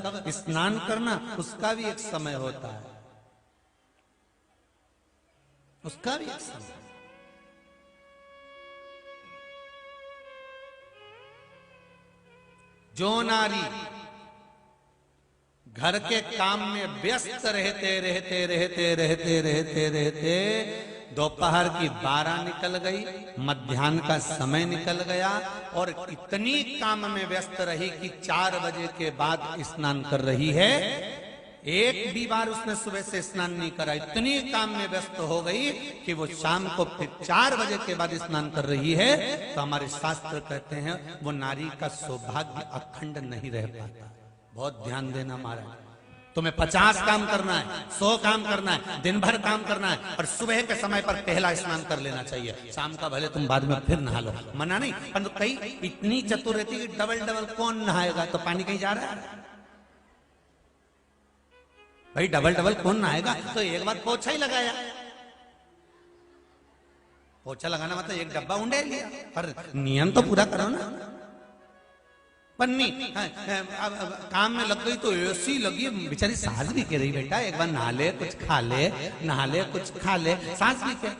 तब स्नान करना उसका भी एक समय होता है, उसका भी एक समय। जो नारी घर के काम में व्यस्त रहते रहते रहते रहते रहते रहते दोपहर की 12 निकल गई, मध्याह्न का समय निकल गया और इतनी काम में व्यस्त रही कि 4 बजे के बाद स्नान कर रही है, एक भी बार उसने सुबह से स्नान नहीं करा, इतनी काम में व्यस्त हो गई कि वो शाम को फिर 4 बजे के बाद स्नान कर रही है, तो हमारे शास्त्र कहते हैं वो नारी का सौभाग्य अखंड नहीं रह पाता। बहुत ध्यान देना महाराज, तुम्हें 50 काम करना है, 100 काम करना है, दिन भर काम करना है, और सुबह के समय पर पहला स्नान कर लेना चाहिए, शाम का भले तुम बाद में फिर नहा लो, मना नहीं। परंतु कई इतनी चतुर रहती है, डबल डबल कौन नहाएगा, तो पानी कहीं जा रहा है भाई, डबल डबल कौन नहाएगा, तो एक बार पोछा ही लगाया, पोछा लगाना मतलब एक डब्बा उंडे लिया, पर नियम तो पूरा करो ना। पन्नी काम में लग गई तो ऐसी लगी, बेचारी सास भी कह रही बेटा एक बार नहा ले, कुछ खा ले, नहा ले, कुछ खा ले, सास भी कह,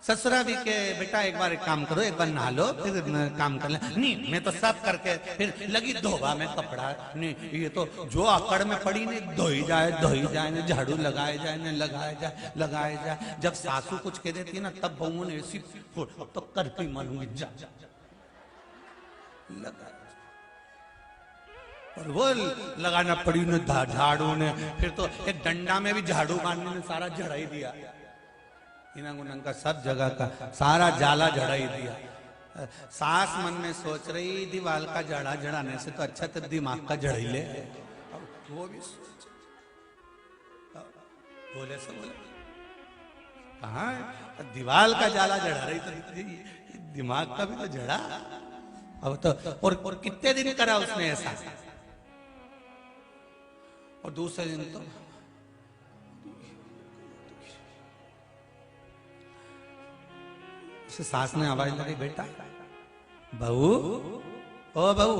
ससुरा भी के बेटा एक बार एक काम करो, एक बार नहा लो फिर काम कर ले। नहीं मैं तो सब करके फिर लगी धोबा में कपड़ा, नहीं ये तो जो आकड़ में पड़ी नहीं, धोई जाए न झाड़ू लगाए जाए न लगाए जाए। जब सासू कुछ कह देती है ना तब बहू ने ऐसी तो करके ही मानूंगी जा लगा, और वो लगाना पड़ी ने झाड़ू ने, फिर तो एक डंडा में भी झाड़ू मारने ने सारा झड़ा ही दिया, इनंग का सब जगह का सारा जाला झड़ा ही दिया। सास मन में सोच रही दीवाल का जड़ा जड़ाने से तो अच्छा तो दिमाग का जड़ ही ले, वो भी बोले से बोले कहा दीवाल का जाला जड़ा रही तो दिमाग का भी तो जड़ा। अब तो और कितने दिन करा उसने ऐसा, और दूसरे दिन तो सास ने आवाज लगी बेटा बहू, ओ बहू।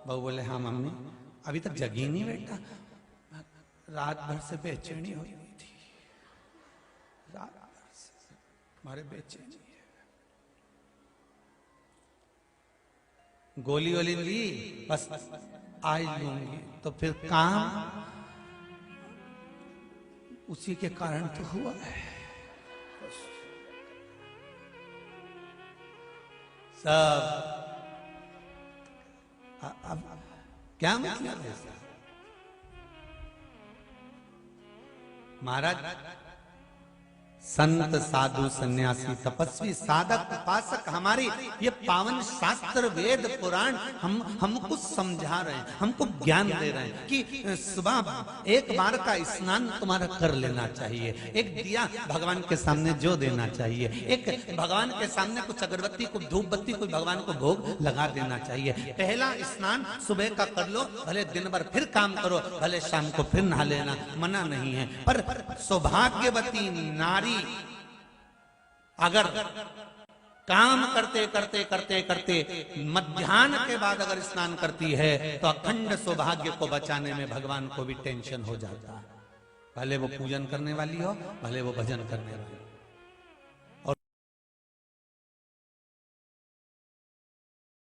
बहू बोले हाँ मम्मी। अभी तक जगी नहीं बेटा, रात भर से बेचैनी हो रही थी, रात भर से हमारे बेचैनी है। गोली वोली ली बस आज लूंगी, तो फिर काम उसी के कारण तो हुआ है। सब अब क्या मतलब है महाराज, संत साधु सन्यासी तपस्वी साधक उपासक हमारी ये पावन शास्त्र वेद पुराण हमको समझा रहे हैं, हमको ज्ञान दे रहे हैं कि सुबह एक बार का स्नान तुम्हारा कर लेना चाहिए, एक दिया भगवान के सामने जो देना चाहिए, एक भगवान के सामने कुछ अगरबत्ती कुछ धूप बत्ती कुछ भगवान को भोग लगा देना चाहिए। पहला स्नान सुबह का कर लो, भले दिन भर फिर काम करो, भले शाम को फिर नहा लेना, मना नहीं है। पर सौभाग्यवती नारी अगर काम करते करते करते करते मध्याह्न के बाद अगर स्नान करती है तो अखंड सौभाग्य को बचाने में भगवान को भी टेंशन हो जाता है, भले वो पूजन करने वाली हो, भले वो भजन करने वाली हो।